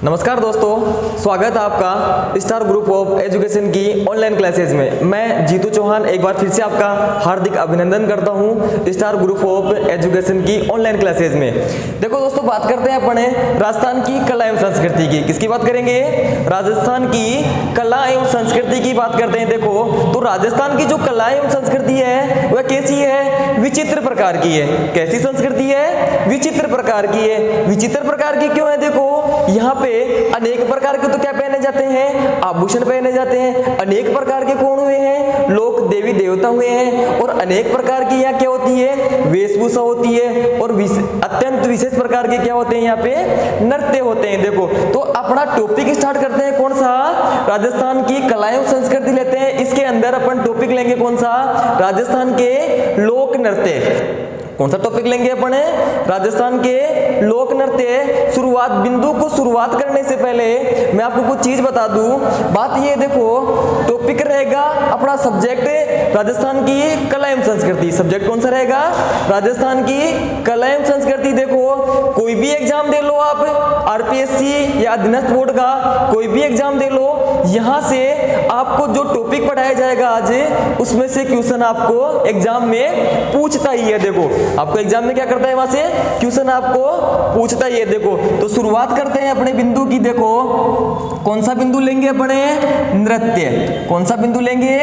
नमस्कार दोस्तों, स्वागत है आपका स्टार ग्रुप ऑफ एजुकेशन की ऑनलाइन क्लासेज में। मैं जीतू चौहान एक बार फिर से आपका हार्दिक अभिनंदन करता हूं स्टार ग्रुप ऑफ एजुकेशन की ऑनलाइन क्लासेज में। देखो दोस्तों, बात करते हैं अपने राजस्थान की कला एवं संस्कृति की। किसकी बात करेंगे? राजस्थान की कला एवं संस्कृति की बात करते हैं। देखो तो राजस्थान की जो कला एवं संस्कृति है वह कैसी है? विचित्र प्रकार की है। कैसी संस्कृति है? विचित्र प्रकार की है। विचित्र प्रकार की क्यों है? देखो यहाँ पे अनेक प्रकार के तो क्या पहने जाते हैं? आभूषण पहने जाते हैं। अनेक प्रकार के कौन हुए हैं? लोक देवी देवता हुए हैं। और अनेक प्रकार की यहाँ क्या होती है? वेशभूषा होती है। और अत्यंत विशेष प्रकार के क्या होते हैं? यहाँ पे नृत्य होते हैं। देखो तो अपना टॉपिक स्टार्ट करते हैं। कौन सा? राजस्थान की कला एवं संस्कृति लेते हैं। इसके अंदर अपन टॉपिक लेंगे कौन सा? राजस्थान के लोक नृत्य। कौन सा टॉपिक लेंगे अपन? राजस्थान के लोक नृत्य। शुरुआत करने से पहले मैं आपको कुछ चीज बता दूं। बात ये देखो, टॉपिक रहेगा अपना सब्जेक्ट राजस्थान की कला एवं संस्कृति। सब्जेक्ट कौन सा रहेगा? राजस्थान की कला एवं संस्कृति। देखो कोई भी एग्जाम दे लो आप, आरपीएससी या अधीनस्थ बोर्ड का कोई भी एग्जाम दे लो, यहाँ से आपको जो टॉपिक पढ़ाया जाएगा आज, उसमें से क्वेश्चन आपको एग्जाम में पूछता ही है। देखो आपको एग्जाम में क्या करता है? वहां से क्वेश्चन आपको पूछता ही है। देखो तो शुरुआत करते हैं अपने बिंदु की। देखो कौन सा बिंदु लेंगे अपने? नृत्य। कौन सा बिंदु लेंगे?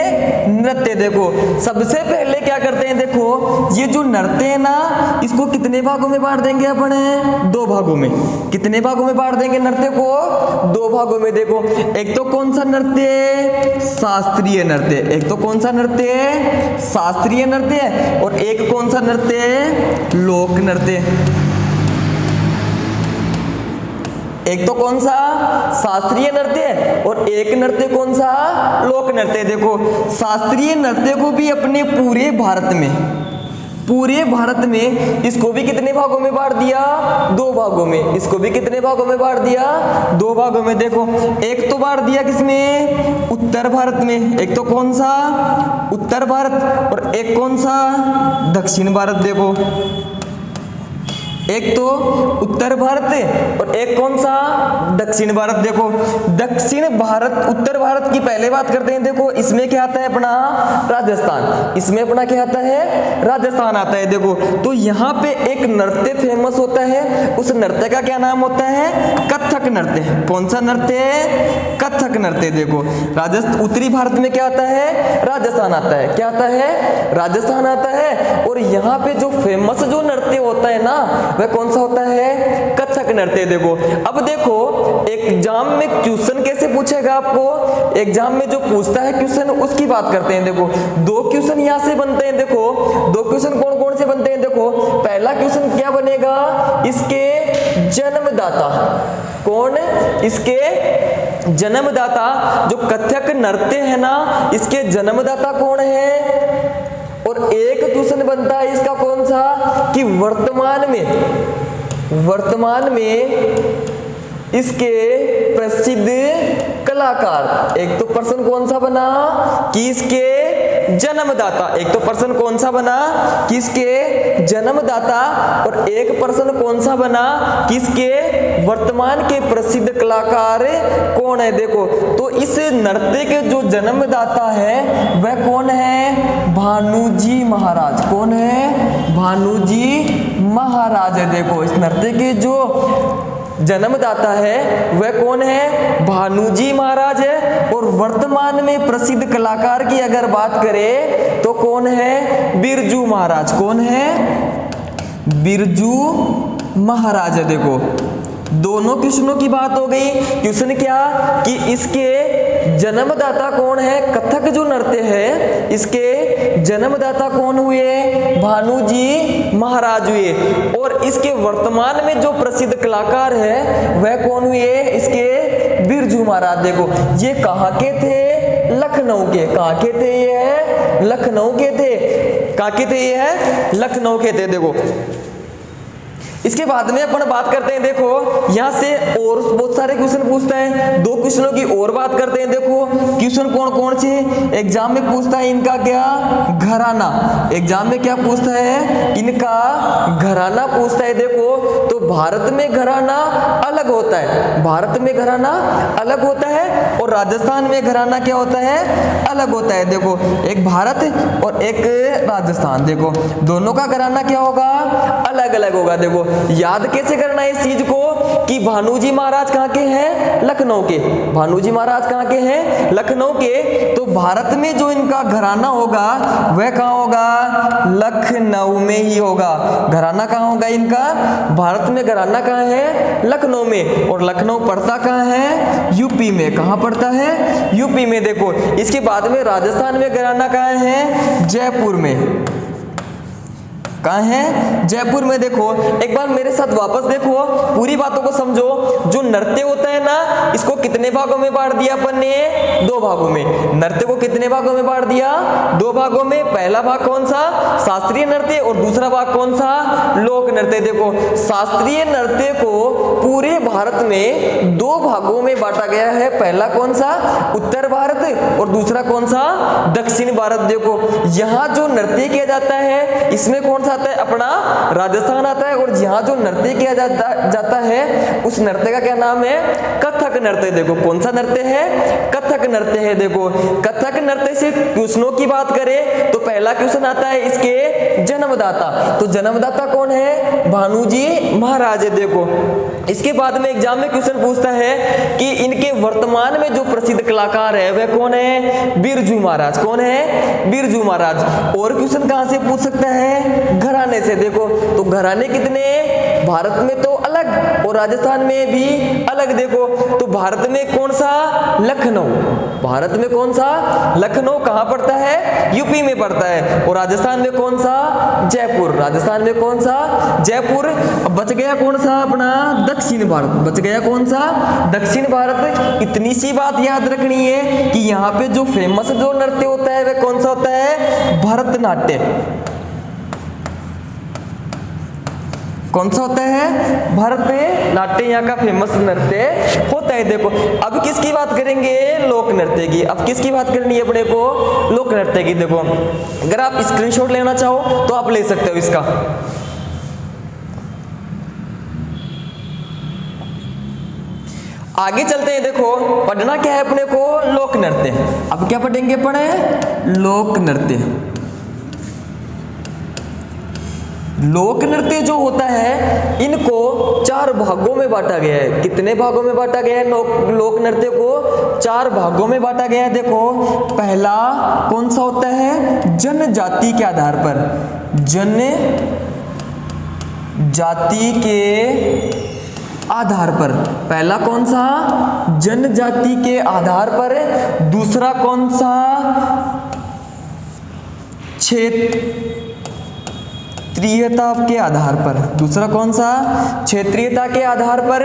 नृत्य। देखो सबसे पहले क्या करते हैं? देखो ये जो नृत्य है ना, इसको कितने भागों में बांट देंगे अपने? दो भागों में। कितने भागों में बांट देंगे नृत्य को? दो भागों में। देखो एक तो कौन सा नृत्य? शास्त्रीय नृत्य। एक तो कौन सा नृत्य? शास्त्रीय नृत्य। और एक कौन सा नृत्य? लोक नृत्य। एक तो कौन सा? शास्त्रीय नृत्य। और एक नृत्य कौन सा? लोक नृत्य। देखो शास्त्रीय नृत्य को भी अपने पूरे भारत में इसको भी कितने भागों में बांट दिया? दो भागों में। इसको भी कितने भागों में बांट दिया? दो भागों में। देखो एक तो बांट दिया किसमें? उत्तर भारत में। एक तो कौन सा? उत्तर भारत। और एक कौन सा? दक्षिण भारत। देखो एक तो उत्तर भारत और एक कौन सा? दक्षिण भारत। देखो दक्षिण भारत, उत्तर भारत की पहले बात करते हैं। देखो इसमें क्या आता है अपना? राजस्थान। इसमें अपना क्या आता है? राजस्थान आता है। देखो तो यहाँ पे एक नृत्य फेमस होता है। उस नृत्य का क्या नाम होता है? कथक नृत्य। कौन सा नृत्य? कथक नृत्य। देखो राजस्थान, उत्तरी भारत में क्या आता है? राजस्थान आता है। क्या आता है? राजस्थान आता है। और यहाँ पे जो फेमस जो नृत्य होता है ना, वह कौन सा होता है? कथक नृत्य। देखो अब देखो एग्जाम में क्वेश्चन कैसे पूछेगा आपको? एग्जाम में जो पूछता है क्वेश्चन उसकी बात करते हैं। देखो दो क्वेश्चन यहाँ से बनते हैं। देखो दो क्वेश्चन कौन कौन से बनते हैं? देखो पहला क्वेश्चन क्या बनेगा? इसके जन्मदाता कौन? इसके जन्मदाता, जो कथक नृत्य है ना, इसके जन्मदाता कौन है? और एक क्वेश्चन बनता है इसका कौन सा? कि वर्तमान में इसके प्रसिद्ध कलाकार। एक तो पर्सन कौन सा बना? कि इसके जन्मदाता। एक तो पर्सन कौन सा बना? कि इसके जन्मदाता। और एक पर्सन कौन सा बना? कि इसके वर्तमान के प्रसिद्ध कलाकार कौन है? देखो तो इस नृत्य के जो जन्मदाता है वह कौन है? भानुजी महाराज। कौन है? भानुजी महाराज है। देखो इस नृत्य के जो जन्मदाता है वह कौन है? भानुजी महाराज है। और वर्तमान में प्रसिद्ध कलाकार की अगर बात करें तो कौन है? बिरजू महाराज। कौन है? बिरजू महाराज है। देखो दोनों क्वेश्चनों की बात हो गई। क्वेश्चन क्या? कि इसके जन्मदाता कौन है? कथक जो नृत्य है इसके जन्मदाता कौन हुए? भानुजी महाराज हुए। और इसके वर्तमान में जो प्रसिद्ध कलाकार है वह कौन हुए? इसके बिरजू महाराज। देखो ये कहाँ के थे? लखनऊ के। कहाँ के थे? ये है लखनऊ के थे। कहाँ के थे? ये है लखनऊ के थे। देखो इसके बाद में अपन बात करते हैं, देखो यहाँ से और बहुत सारे क्वेश्चन पूछता है, 2 क्वेश्चनों की और बात करते हैं। देखो क्वेश्चन कौन कौन से एग्जाम में पूछता है, इनका क्या घराना, एग्जाम में क्या पूछता है, इनका घराना पूछता है। देखो तो भारत में घराना अलग होता है, भारत में घराना अलग होता है और राजस्थान में घराना क्या होता है, अलग होता है। देखो एक भारत और एक राजस्थान, देखो दोनों का घराना क्या होगा, अलग अलग होगा। देखो याद कैसे करना है इस चीज को कि भानुजी महाराज कहाँ के हैं, लखनऊ के, भानुजी महाराज कहाँ के हैं, लखनऊ के। तो भारत में जो इनका घराना होगा वह कहाँ होगा, लखनऊ में ही होगा। घराना कहाँ होगा इनका, भारत में घराना कहाँ है, लखनऊ में, और लखनऊ पड़ता कहाँ है, यूपी में। कहाँ पड़ता है, यूपी में। देखो इसके बाद में राजस्थान में घराना कहाँ है, जयपुर में। कहाँ है, जयपुर में। देखो एक बार मेरे साथ वापस देखो, पूरी बातों को समझो। जो नृत्य होता है ना, इसको कितने भागों में बांट दिया अपन ने, 2 भागों में। नृत्य को कितने भागों में बांट दिया, 2 भागों में। पहला भाग कौन सा, शास्त्रीय नृत्य, और दूसरा भाग कौन सा, लोक नृत्य। देखो शास्त्रीय नृत्य को पूरे भारत में 2 भागों में बांटा गया है। पहला कौन सा, उत्तर भारत, और दूसरा कौन सा, दक्षिण भारत। देखो यहाँ जो नृत्य किया जाता है इसमें कौन सा आता है, अपना राजस्थान आता है, और यहाँ जो नृत्य किया जाता है उस नृत्य का क्या नाम है, कथक नृत्य। देखो कौन सा नृत्य है, कथक नृत्य है। देखो कथक नृत्य से क्वेश्चनों की बात करें तो पहला क्वेश्चन आता है इसके जन्मदाता। तो जन्मदाता कौन है, भानुजी महाराज है। देखो इसके बाद में एग्जाम में क्वेश्चन पूछता है कि इनके वर्तमान में जो प्रसिद्ध कलाकार है वह कौन है, बिरजू महाराज। कौन है, बिरजू महाराज। और क्वेश्चन कहां से पूछ सकता है, घराने से। देखो तो घराने कितने, भारत में तो अलग और राजस्थान में भी अलग। देखो तो भारत में कौन सा, लखनऊ, भारत में कौन सा, लखनऊ। कहां पड़ता है, यूपी में पड़ता है। और राजस्थान में कौन सा, जयपुर, राजस्थान में कौन सा, जयपुर। बच गया कौन सा, अपना दक्षिण भारत, बच गया कौन सा, दक्षिण भारत। इतनी सी बात याद रखनी है कि यहाँ पे जो फेमस जो नृत्य होता है वह कौन सा होता है, भरतनाट्यम। कौन सा होता है, भरतनाट्यम यहाँ का फेमस नृत्य होता है। देखो अब किसकी बात करेंगे, लोक नृत्य की। अब किसकी बात करनी है अपने को, लोक नृत्य की। देखो अगर आप स्क्रीनशॉट लेना चाहो तो आप ले सकते हो इसका। आगे चलते हैं। देखो पढ़ना क्या है अपने को, लोक नृत्य। अब क्या पढ़ेंगे, पढ़े लोक नृत्य। लोक नृत्य जो होता है इनको 4 भागों में बांटा गया है। कितने भागों में बांटा गया है, लोक नृत्य को 4 भागों में बांटा गया है। देखो पहला कौन सा होता है, जनजाति के आधार पर, जनजाति के आधार पर। पहला कौन सा, जनजाति के आधार पर। दूसरा कौन सा, क्षेत्रीयता के आधार पर। दूसरा कौन सा, क्षेत्रीयता के आधार पर।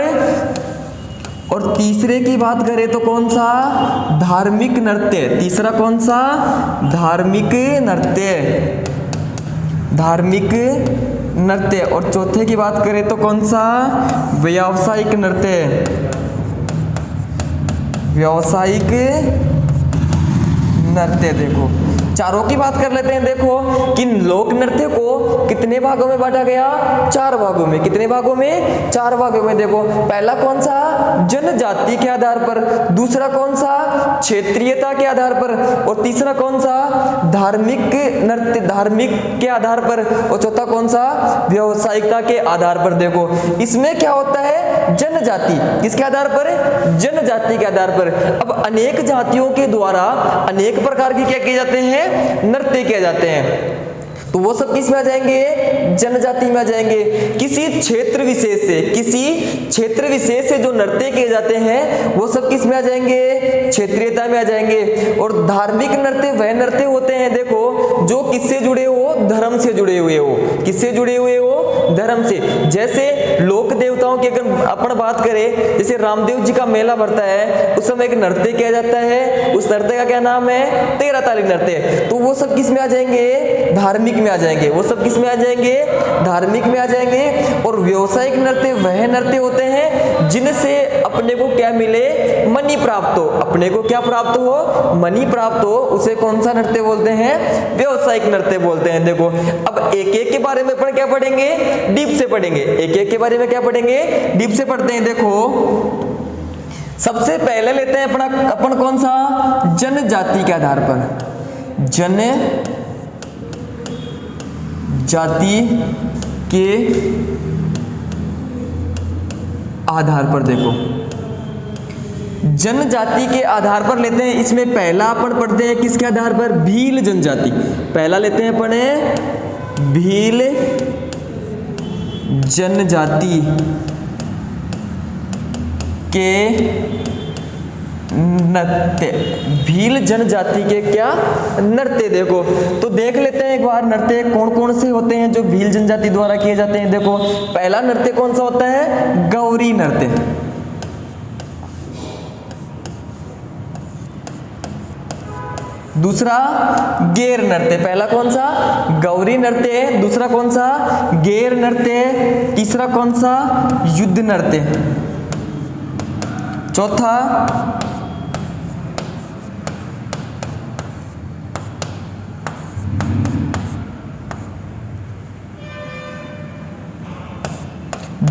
और तीसरे की बात करें तो कौन सा, धार्मिक नृत्य। तीसरा कौन सा, धार्मिक नृत्य, धार्मिक नृत्य। और चौथे की बात करें तो कौन सा, व्यावसायिक नृत्य, व्यावसायिक नृत्य। देखो चारों की बात कर लेते हैं। देखो कि लोक नृत्य को कितने भागों में बांटा गया, 4 भागों में। कितने भागों में, 4 भागों में। देखो पहला कौन सा, जनजाति के आधार पर। दूसरा कौन सा, क्षेत्रीयता के आधार पर। और तीसरा कौन सा, धार्मिक नृत्य, धार्मिक के आधार पर। और चौथा कौन सा, व्यावसायिकता के आधार पर। देखो इसमें क्या होता है, जनजाति, किसके आधार पर, जनजाति के आधार पर। अब अनेक जातियों के द्वारा अनेक प्रकार की क्या किए जाते हैं, नृत्य किए जाते हैं। तो वो सब किस में आ जाएंगे, जनजाति में आ जाएंगे। किसी क्षेत्र विशेष से, किसी क्षेत्र विशेष से जो नृत्य किए जाते हैं वो सब किस में आ जाएंगे, क्षेत्रीयता में आ जाएंगे। और धार्मिक नृत्य वह नृत्य होते हैं देखो जो किससे जुड़े हो, धर्म से जुड़े हुए हो। किससे जुड़े हुए हो, धर्म से। जैसे लोक देवताओं की अगर अपन बात करें, जैसे रामदेव जी का मेला भरता है उस समय एक नृत्य किया जाता है, उस नृत्य का क्या नाम है, 13 ताली नृत्य। तो वो सब किस में आ जाएंगे, धार्मिक में आ जाएंगे, वो सब किस में आ जाएंगे, धार्मिक में आ जाएंगे। और व्यावसायिक नृत्य वह नृत्य होते हैं जिनसे अपने को क्या मिले, मनी प्राप्त हो, अपने को क्या प्राप्त हो, मनी प्राप्त हो, उसे कौन सा नृत्य बोलते हैं, व्यावसायिक नृत्य बोलते हैं। देखो अब एक एक के बारे में अपन क्या पढ़ेंगे, डीप से पढ़ेंगे, एक एक के बारे में क्या पढ़ेंगे, डीप से पढ़ते हैं। देखो सबसे पहले लेते हैं अपन कौन सा, जनजाति के आधार पर, जनजाति के आधार पर। देखो जनजाति के आधार पर लेते हैं, इसमें पहला अपन पढ़ते हैं किसके आधार पर, भील जनजाति। पहला लेते हैं अपन भील जनजाति के नृत्य, भील जनजाति के क्या नृत्य। देखो तो देख लेते हैं एक बार नृत्य कौन कौन से होते हैं जो भील जनजाति द्वारा किए जाते हैं। देखो पहला नृत्य कौन सा होता है, गौरी नृत्य। दूसरा गेर नृत्य, पहला कौन सा, गौरी नृत्य, दूसरा कौन सा, गेर नृत्य, तीसरा कौन सा, युद्ध नृत्य, चौथा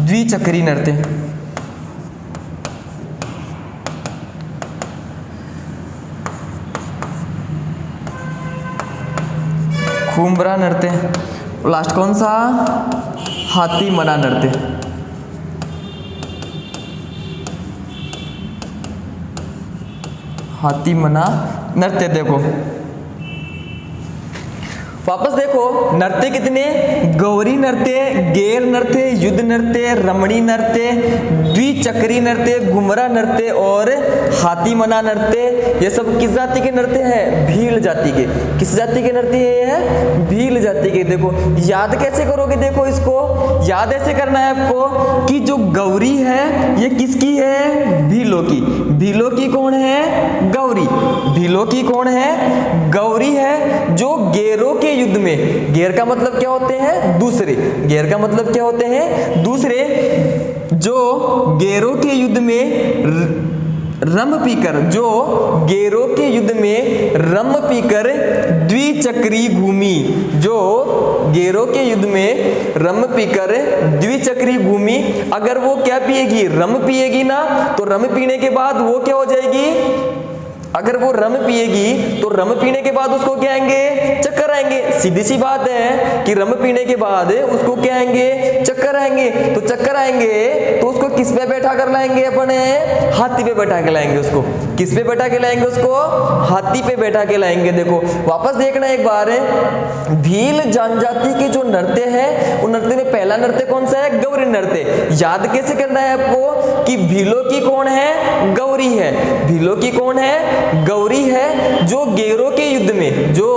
द्विचक्री नृत्य। खुम्बरा नृत्य, लास्ट कौन सा, हाथी मना नृत्य। हाथी मना नृत्य। देखो वापस देखो नृत्य कितने, गौरी नृत्य, गेर नृत्य, युद्ध नृत्य, रमणी नृत्य, द्विचक्री नृत्य, घुमरा नृत्य और हाथी मना नृत्य। ये सब किस जाति के नृत्य हैं, भील जाति के। किस जाति के नृत्य है, भील जाति के। देखो याद कैसे करोगे, देखो इसको याद ऐसे करना है आपको कि जो गौरी है ये किसकी है, भीलों की। भीलों की कौन है, गौरी। भीलों की कौन है, गौरी है, जो गेरों के युद्ध में, गेर का मतलब क्या होते हैं, दूसरे, गेर का मतलब क्या होते हैं, दूसरे, जो गेरों के युद्ध में रम पीकर, जो गेरों के युद्ध में रम पीकर द्विचक्री घूमी, जो गेरों के युद्ध में रम पीकर द्विचक्री घूमी। अगर वो क्या पिएगी, रम पिएगी ना, तो रम पीने के बाद वो क्या हो जाएगी, अगर वो रम पिएगी तो रम पीने के बाद उसको क्या आएंगे, चक्कर आएंगे। सीधी सी बात है कि रम पीने के बाद उसको क्या आएंगे, चक्कर आएंगे। तो चक्कर आएंगे तो उसको किस पे बैठा कर लाएंगे, अपने हाथी पे बैठा के लाएंगे उसको। किस पे बैठा के लाएंगे उसको, हाथी पे बैठा के लाएंगे। देखो वापस देखना एक बार, भील जनजाति के जो नृत्य है उन नृत्य में पहला नृत्य कौन सा है, गौरी नृत्य। याद कैसे करना है आपको कि भीलों की कौन है, गौरी है। भीलों की कौन है, गौरी है, जो गेरों के युद्ध में, जो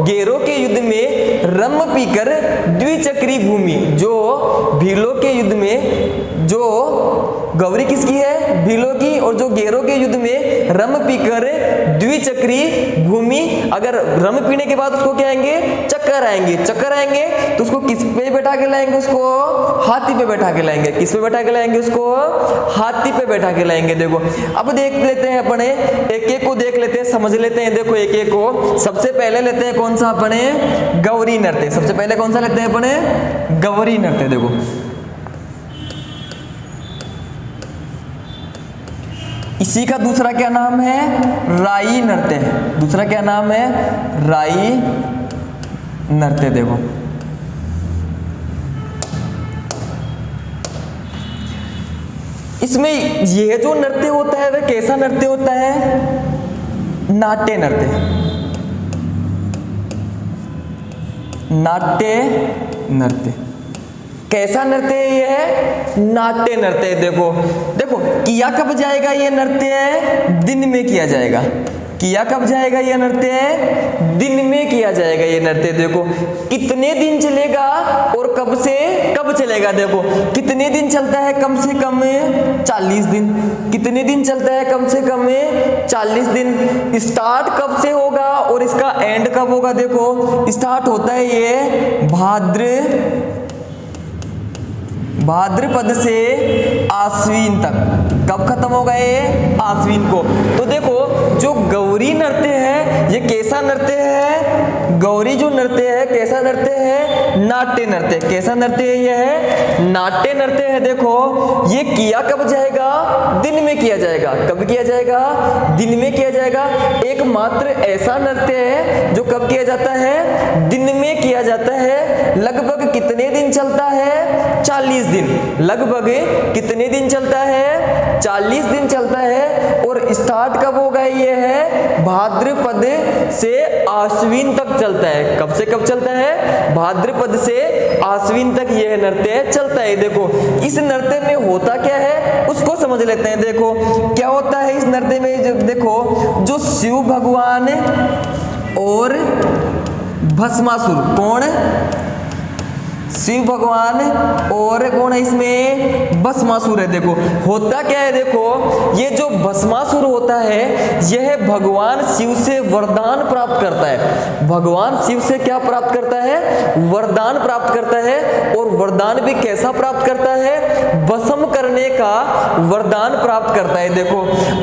गेरों के युद्ध में रम पीकर द्विचक्री घूमी। जो भीलों के युद्ध में, जो गौरी किसकी है, भीलों की, और जो गेरों के युद्ध में रम पीकर द्विचक्री घूमी। अगर रम पीने के बाद उसको क्या आएंगे, चक्कर आएंगे। चक्कर आएंगे तो उसको किस पे बैठा के लाएंगे, उसको हाथी पे बैठा के लाएंगे। किस पे बैठा के लाएंगे, उसको हाथी पे बैठा के लाएंगे। देखो अब देख लेते हैं अपने, एक एक को देख लेते हैं, समझ लेते हैं। देखो एक एक को सबसे पहले लेते हैं कौन सा, अपने गौरी नृत्य। सबसे पहले कौन सा लेते हैं अपने, गौरी नृत्य। देखो इसी का दूसरा क्या नाम है, राई नृत्य। दूसरा क्या नाम है, राई नृत्य। देखो इसमें यह जो नृत्य होता है वह कैसा नृत्य होता है, नाट्य नृत्य। नाट्य नृत्य कैसा नृत्य ये है, नाट्य नृत्य। देखो देखो किया कब जाएगा ये नृत्य, दिन में किया जाएगा। किया कब जाएगा ये नृत्य, दिन में किया जाएगा ये नृत्य। देखो कितने दिन चलेगा और कब से कब चलेगा। देखो कितने दिन चलता है, कम से कम 40 दिन। कितने दिन चलता है, कम से कम 40 दिन। स्टार्ट कब से होगा और इसका एंड कब होगा? देखो स्टार्ट होता है ये भाद्रपद से आश्विन तक। कब खत्म होगा ये? आश्विन को। तो देखो जो गौरी नृत्य है ये कैसा नृत्य है? गौरी जो नृत्य है कैसा नृत्य है? नाट्य नृत्य। कैसा नृत्य है? ये है नाट्य नृत्य है। देखो ये किया कब जाएगा? दिन में किया जाएगा। कब किया जाएगा? दिन में किया जाएगा। एकमात्र ऐसा नृत्य है जो कब किया जाता है? दिन में किया जाता है। लगभग कितने दिन चलता है? 40 दिन। लगभग कितने दिन चलता है? 40 दिन चलता है। और स्टार्ट कब होगा? ये है भाद्रपद से आश्विन तक चलता है। कब से कब चलता है? भाद्रपद से आश्विन तक यह नृत्य चलता है। देखो इस नृत्य में होता क्या है उसको समझ लेते हैं। देखो क्या होता है इस नृत्य में? जब देखो जो शिव भगवान और भस्मासुर, कौन? शिव भगवान और कौन है इसमें? भस्मासुर है। देखो होता क्या है? देखो ये जो भस्मासुर होता है यह भगवान शिव से वरदान प्राप्त करता है। भगवान शिव से क्या प्राप्त करता है? वरदान प्राप्त करता है। और वरदान भी कैसा प्राप्त करता है? भस्म करने का वरदान प्राप्त करता है। देखो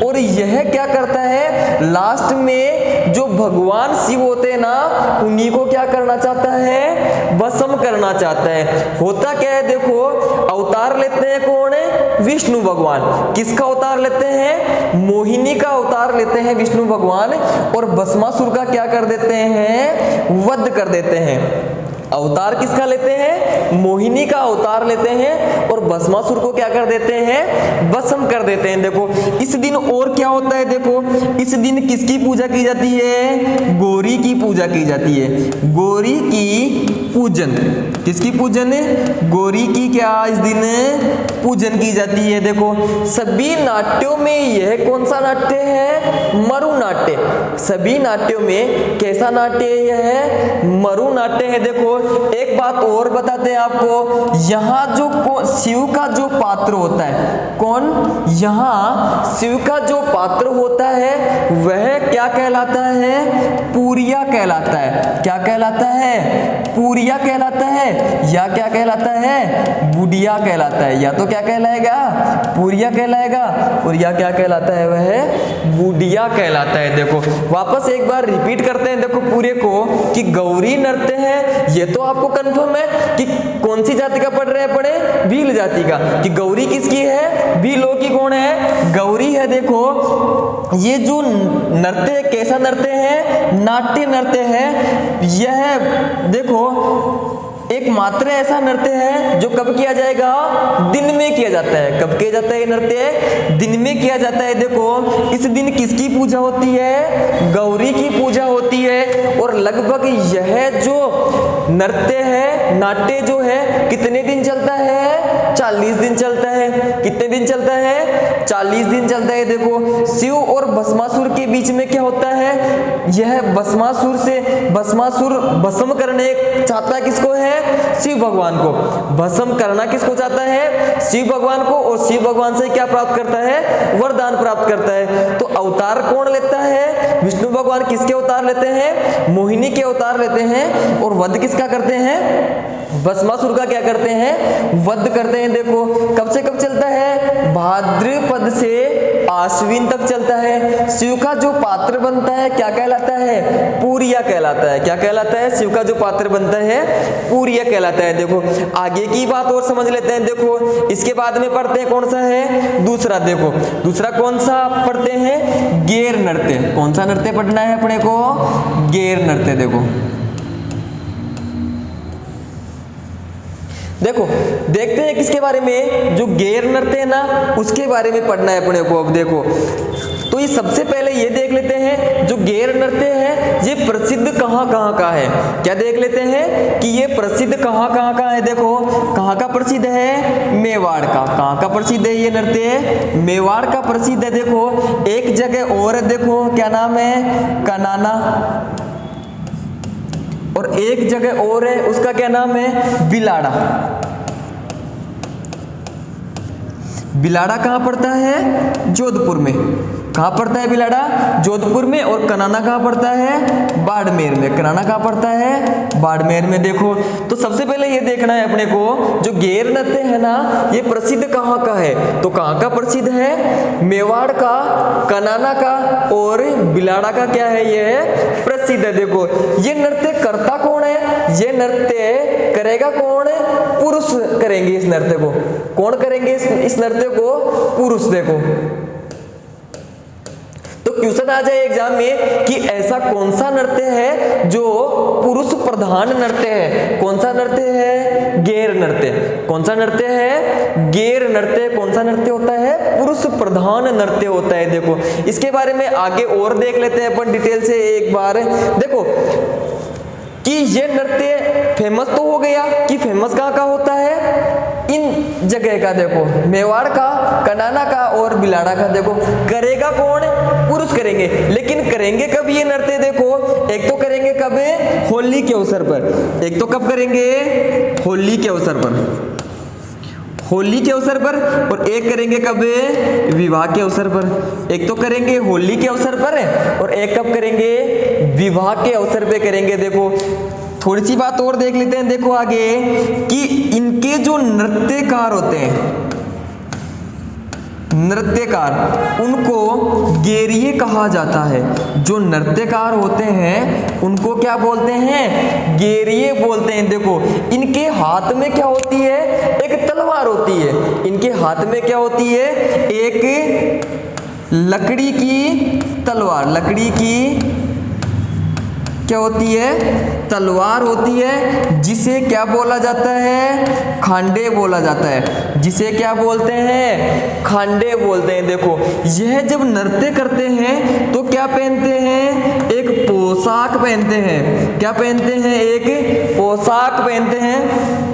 और यह क्या करता है? लास्ट में जो भगवान शिव होते हैं ना उन्हीं को क्या करना चाहता है? भस्म करना चाहता है। होता क्या है? देखो अवतार लेते हैं कौन है? विष्णु भगवान। किसका अवतार लेते हैं? मोहिनी का अवतार लेते हैं विष्णु भगवान। और भस्मासुर का क्या कर देते हैं? वध कर देते हैं। अवतार किसका लेते हैं? मोहिनी का अवतार लेते हैं और भस्मासुर को क्या कर देते हैं? भस्म कर देते हैं। देखो इस दिन और क्या होता है? देखो इस दिन किसकी पूजा की जाती है? गौरी की पूजा की जाती है। गौरी की पूजन। किसकी पूजन? गौरी की क्या इस दिन पूजन की जाती है। देखो सभी नाट्यों में यह कौन सा नाट्य है? मरु नाट्य। सभी नाट्यों में कैसा नाट्य है? मरु नाट्य है। देखो एक बात और बताते हैं आपको, यहाँ जो शिव का जो पात्र होता है, कौन? यहाँ शिव का जो पात्र होता है वह क्या कहलाता है? पूरिया कहलाता है। क्या कहलाता है? पूरिया कहलाता है। या क्या कहलाता है? बुढ़िया कहलाता है। या तो क्या कहलाएगा? पूरिया कहलाएगा। और या क्या कहलाता है? वह बुढ़िया कहलाता है। देखो वापस एक बार रिपीट करते हैं देखो पूरे को कि गौरी नृत्य है। ये तो आपको कंफर्म है कि कौन सी जाति का पढ़ रहे हैं? पढ़े भील जाति का। कि गौरी किसकी है? भीलों की। कौन है? गौरी है। देखो ये जो नृत्य है कैसा नृत्य है? नाट्य नृत्य है। यह देखो एक मात्र ऐसा नृत्य है जो कब किया जाएगा? दिन में किया जाता है। कब किया जाता है ये नृत्य? दिन में किया जाता है। देखो इस दिन किसकी पूजा होती है? गौरी की पूजा होती है। और लगभग यह जो नृत्य है, नाट्य जो है कितने दिन चलता है? 40 दिन चलता है। कितने दिन चलता है? 40 दिन चलता है। देखो शिव और भस्मासुर के बीच में क्या होता है? यह भस्मासुर भस्म करने चाहता है किसको है? शिव भगवान को। भस्म करना किसको चाहता है? शिव भगवान को। और शिव भगवान से क्या प्राप्त करता है? वरदान प्राप्त करता है। तो अवतार कौन लेता है? विष्णु भगवान किसके अवतार लेते हैं? मोहिनी के अवतार लेते हैं। और वध किसका करते हैं? भस्मासुर का क्या करते हैं? वध करते हैं। देखो कब से कब चलता है? भाद्रपद से आश्विन तक चलता है। शिव का जो पात्र बनता है क्या कहलाता है? पूरिया कहलाता है। क्या कहलाता है? शिव का जो पात्र बनता है पूरिया कहलाता है। देखो आगे की बात और समझ लेते हैं। देखो इसके बाद में पढ़ते हैं कौन सा है? दूसरा। देखो दूसरा कौन सा पढ़ते हैं? गैर नृत्य। कौन सा नृत्य पढ़ना है अपने को? गैर नृत्य। देखो देखते हैं किसके बारे में? जो गैर नृत्य है ना उसके बारे में पढ़ना है अपने को। अब देखो तो ये सबसे पहले ये देख लेते हैं जो गैर नृत्य है ये प्रसिद्ध कहाँ कहाँ का है। क्या देख लेते हैं कि ये प्रसिद्ध कहाँ कहाँ का है। देखो कहाँ का प्रसिद्ध है? मेवाड़ का। कहाँ का प्रसिद्ध है ये नृत्य? मेवाड़ का प्रसिद्ध है। देखो एक जगह और है, देखो क्या नाम है? कनाना। और एक जगह और है उसका क्या नाम है? बिलाड़ा। बिलाड़ा कहाँ पड़ता है? जोधपुर में। कहाँ पड़ता है बिलाड़ा? जोधपुर में। और कनाना कहाँ पड़ता है? बाड़मेर में। कनाना कहाँ पड़ता है? बाड़मेर में। देखो तो सबसे पहले ये देखना है अपने को, जो गेर नृत्य है ना, ये प्रसिद्ध कहाँ का है? तो कहाँ का प्रसिद्ध है? मेवाड़ का, कनाना का और बिलाड़ा का क्या है? ये है प्रसिद्ध है। देखो ये नृत्य करता कौन है? ये नृत्य करेगा कौन? पुरुष करेंगे इस नृत्य को। कौन करेंगे इस नृत्य को? पुरुष। देखो तो क्वेश्चन आ जाए एग्जाम में कि ऐसा कौन सा नृत्य है जो पुरुष प्रधान नृत्य है? कौन सा नृत्य है? गेर नृत्य। कौन सा नृत्य है? गेर नृत्य। कौन सा नृत्य होता है? पुरुष प्रधान नृत्य होता है। देखो इसके बारे में आगे और देख लेते हैं अपन डिटेल से एक बार। देखो कि ये नृत्य फेमस तो हो गया कि फेमस कहाँ का होता है? इन जगह का। देखो मेवाड़ का, कनाना का और बिलाड़ा का। देखो करेगा कौन? पुरुष करेंगे। लेकिन करेंगे कब ये नृत्य? देखो एक तो करेंगे कब? होली के अवसर पर। एक तो कब करेंगे? होली के अवसर पर, होली के अवसर पर। और एक करेंगे कब? विवाह के अवसर पर। एक तो करेंगे होली के अवसर पर और एक कब करेंगे? विवाह के अवसर पे करेंगे। देखो थोड़ी सी बात और देख लेते हैं। देखो आगे कि इनके जो नृत्यकार होते हैं, नृत्यकार, उनको गेरिये कहा जाता है। जो नृत्यकार होते हैं उनको क्या बोलते हैं? गेरिये बोलते हैं। देखो इनके हाथ में क्या होती है? एक तलवार होती है। इनके हाथ में क्या होती है? एक लकड़ी की तलवार। लकड़ी की क्या होती है? तलवार होती है, जिसे क्या बोला जाता है? खांडे बोला जाता है। जिसे क्या बोलते हैं? खांडे बोलते हैं। देखो यह जब नृत्य करते हैं तो क्या पहनते हैं? एक पोशाक पहनते हैं। क्या पहनते हैं? एक पोशाक पहनते हैं।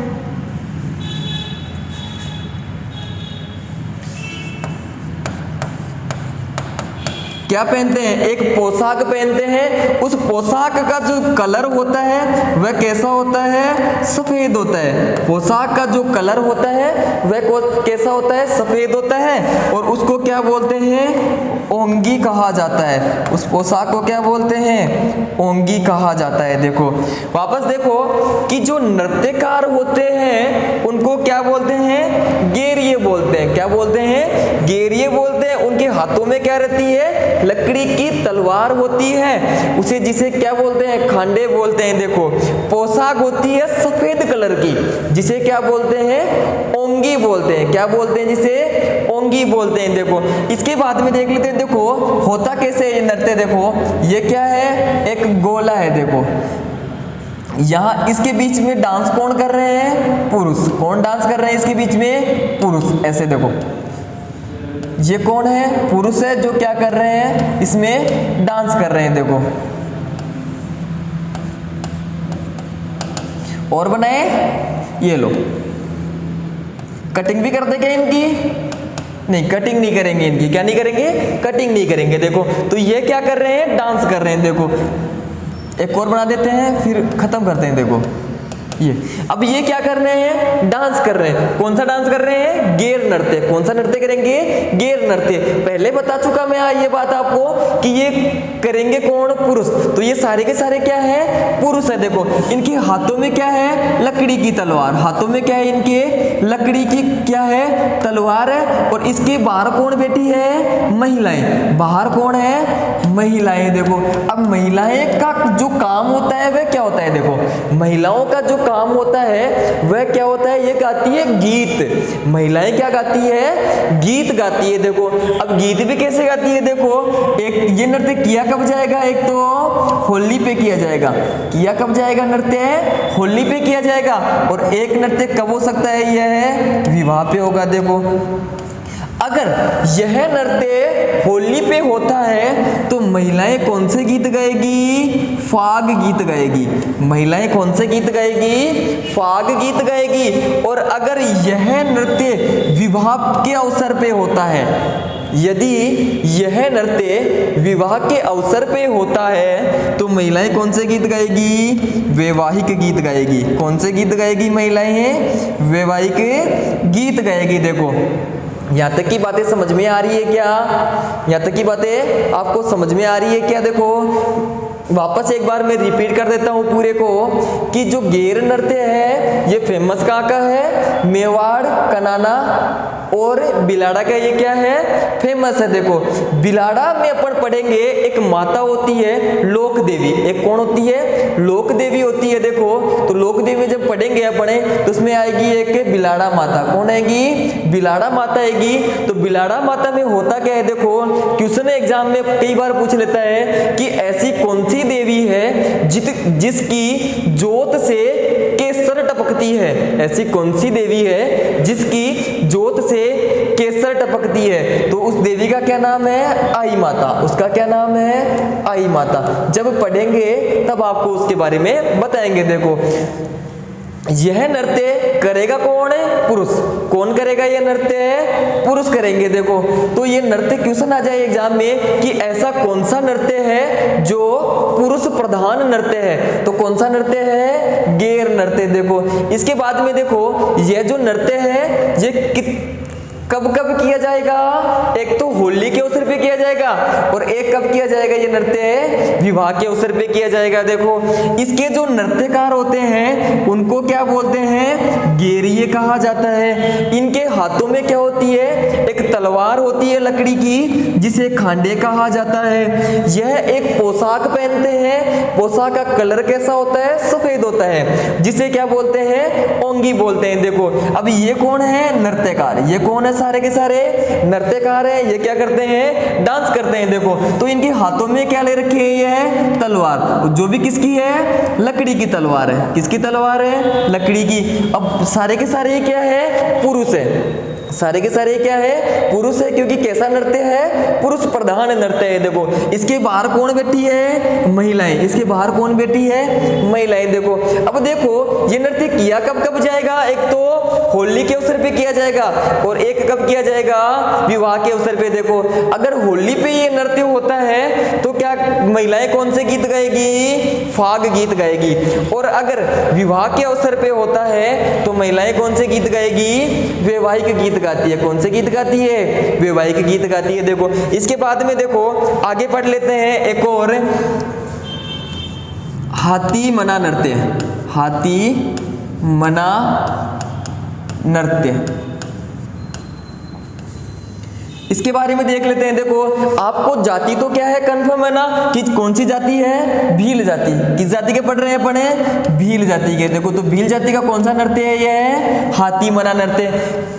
क्या पहनते हैं? एक पोशाक पहनते हैं। उस पोशाक का जो कलर होता है वह कैसा होता है? सफेद होता है। पोशाक का जो कलर होता है वह कैसा होता है? सफेद होता है। और उसको क्या बोलते हैं? ओंगी कहा जाता है। उस पोशाक को क्या बोलते हैं? ओंगी कहा जाता है। देखो वापस देखो कि जो नृत्यकार होते हैं उनको क्या बोलते हैं? गेरिये बोलते हैं। क्या बोलते हैं? गेरिये बोलते हैं। उनके हाथों में क्या रहती है? लकड़ी की तलवार होती है, उसे जिसे क्या बोलते हैं? खांडे बोलते हैं। देखो पोशाक होती है सफेद कलर की, जिसे क्या बोलते हैं? ओंगी बोलते हैं। क्या बोलते हैं? जिसे ओंगी बोलते हैं। देखो इसके बाद में देख लेते हैं। देखो होता कैसे ये नृत्य? देखो ये क्या है? एक गोला है। देखो यहाँ इसके बीच में डांस कौन कर रहे हैं? पुरुष। कौन डांस कर रहे हैं इसके बीच में? पुरुष। ऐसे देखो ये कौन है? पुरुष है जो क्या कर रहे हैं? इसमें डांस कर रहे हैं। देखो और बनाए, ये लो। कटिंग भी कर देंगे इनकी? नहीं, कटिंग नहीं करेंगे इनकी। क्या नहीं करेंगे? कटिंग नहीं करेंगे। देखो तो ये क्या कर रहे हैं? डांस कर रहे हैं। देखो एक और बना देते हैं फिर खत्म करते हैं। देखो ये अब ये क्या कर रहे हैं? डांस कर रहे हैं। कौन सा डांस कर रहे हैं? गेर नृत्य। कौन सा नृत्य करेंगे? गेर नृत्य। पहले बता चुका मैं ये बात आपको कि ये करेंगे कौन? पुरुष। तो ये सारे के सारे क्या है? पुरुष है। देखो इनके हाथों में क्या है? लकड़ी की तलवार। हाथों में क्या है इनके? लकड़ी की क्या है? तलवार है। और इसके बाहर कौन बैठी है? महिलाएं। बाहर कौन है? महिलाएं। देखो अब महिलाएं का जो काम होता है वह क्या होता है? देखो महिलाओं का जो काम होता है वह क्या होता है? ये गाती है गीत। महिलाएं क्या गाती है? गीत गाती है। देखो अब गीत भी कैसे गाती है? देखो एक ये नृत्य किया कब जाएगा? एक तो होली पे किया जाएगा। किया कब जाएगा नृत्य? होली पे किया जाएगा। और एक नृत्य कब हो सकता है? यह विवाह पे होगा। देखो अगर यह नृत्य होली पे होता है तो महिलाएं कौन से गीत गाएगी? फाग गीत गाएगी। महिलाएं कौन से गीत गाएगी? फाग गीत गाएगी। और अगर यह नृत्य विवाह के अवसर पे होता है, यदि यह नृत्य विवाह के अवसर पे होता है तो महिलाएं कौन से गीत गाएगी? वैवाहिक गीत गाएगी। कौन से गीत गाएगी महिलाएं? वैवाहिक गीत गाएगी। देखो यहाँ तक की बातें समझ में आ रही है क्या? यहाँ तक की बातें आपको समझ में आ रही है क्या? देखो वापस एक बार मैं रिपीट कर देता हूँ पूरे को कि जो गेर नृत्य है ये फेमस कहाँ का है? मेवाड़, कनाना और बिलाड़ा का ये क्या है? फेमस है। देखो बिलाड़ा में अपन पढ़ेंगे एक माता होती है लोक देवी। एक कौन होती है? लोक देवी होती है। देखो तो लोक देवी में जब पढ़ेंगे अपने तो उसमें आएगी एक बिलाड़ा माता। कौन आएगी? बिलाड़ा माता आएगी। तो बिलाड़ा माता में होता क्या है? देखो क्वेश्चन एग्जाम में कई बार पूछ लेता है कि ऐसी कौन सी देवी है जिसकी जोत से केसर टपकती है? ऐसी कौन सी देवी है जिसकी जोत से केसर टपकती है? तो उस देवी का क्या नाम है? आई माता। उसका क्या नाम है? आई माता। जब पढ़ेंगे तब आपको उसके बारे में बताएंगे। देखो यह नृत्य करेगा कौन है? पुरुष। कौन करेगा ये नृत्य? पुरुष करेंगे। देखो तो ये नृत्य क्वेश्चन आ जाए एग्जाम में कि ऐसा कौन सा नृत्य है जो पुरुष प्रधान नृत्य है? तो कौन सा नृत्य है? गेर नृत्य। देखो इसके बाद में देखो यह जो नृत्य है ये कब कब किया जाएगा? एक तो होली के अवसर पे किया जाएगा और एक कब किया जाएगा? ये नृत्य विवाह के अवसर पे किया जाएगा। देखो इसके जो नृत्यकार होते हैं उनको क्या बोलते हैं? गेरिये कहा जाता है। इनके हाथों में क्या होती है? एक तलवार होती है लकड़ी की जिसे खांडे कहा जाता है। यह एक पोशाक पहनते हैं। पोशाक का कलर कैसा होता है? सफेद होता है, जिसे क्या बोलते हैं? ओंगी बोलते हैं। देखो अब ये कौन है? नृत्यकार। ये कौन है? सारे के सारे नृत्यकार है। ये क्या करते हैं? डांस करते हैं। देखो तो इनके हाथों में क्या ले रखी है? ये है तलवार, जो भी किसकी है? लकड़ी की तलवार है। किसकी तलवार है? लकड़ी की। अब सारे के सारे क्या है? पुरुष है। सारे के सारे क्या है? पुरुष है, क्योंकि कैसा नृत्य है? पुरुष प्रधान नृत्य है। देखो इसके बाहर कौन बैठी है? महिलाएं। इसके बाहर कौन बैठी है? महिलाएं। देखो अब देखो ये नृत्य किया कब कब जाएगा? एक तो होली के अवसर पे किया जाएगा और एक कब किया जाएगा? विवाह के अवसर पे। देखो अगर होली पे ये नृत्य होता है तो क्या महिलाएं कौन से गीत गाएगी? फाग गीत गाएगी। और अगर विवाह के अवसर पे होता है तो महिलाएं कौन से गीत गाएगी? वैवाहिक गीत गाती है। कौन से गीत गाती है? वैवाहिक गीत गाती है। देखो इसके बाद में देखो आगे पढ़ लेते हैं एक और, हाथी मना नृत्य। हाथी मना नृत्य, इसके बारे में देख लेते हैं। देखो आपको जाति तो क्या है? कंफर्म है ना कि कौन सी जाति है? भील जाति। किस जाति के पढ़ रहे हैं अपने? भील जाति के। देखो तो भील जाति का कौन सा नृत्य है? ये है हाथी मना नृत्य।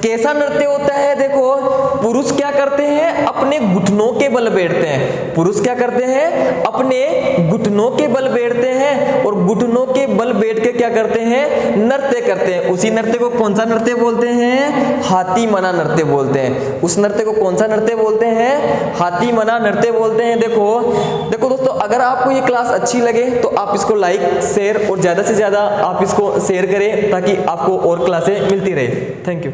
कैसा नृत्य होता है? देखो पुरुष क्या करते हैं? अपने घुटनों के बल बैठते हैं। पुरुष क्या करते हैं? अपने घुटनों के बल बैठते हैं और घुटनों के बल बैठ के क्या करते हैं? नृत्य करते हैं। उसी नृत्य को कौन सा नृत्य बोलते हैं? हाथी मना नृत्य बोलते हैं। उस नृत्य को कौन सा नृत्य बोलते हैं? हाथी मना नृत्य बोलते हैं। देखो दोस्तों अगर आपको ये क्लास अच्छी लगे तो आप इसको लाइक, शेयर और ज्यादा से ज्यादा आप इसको शेयर करें ताकि आपको और क्लासें मिलती रहे। Thank you.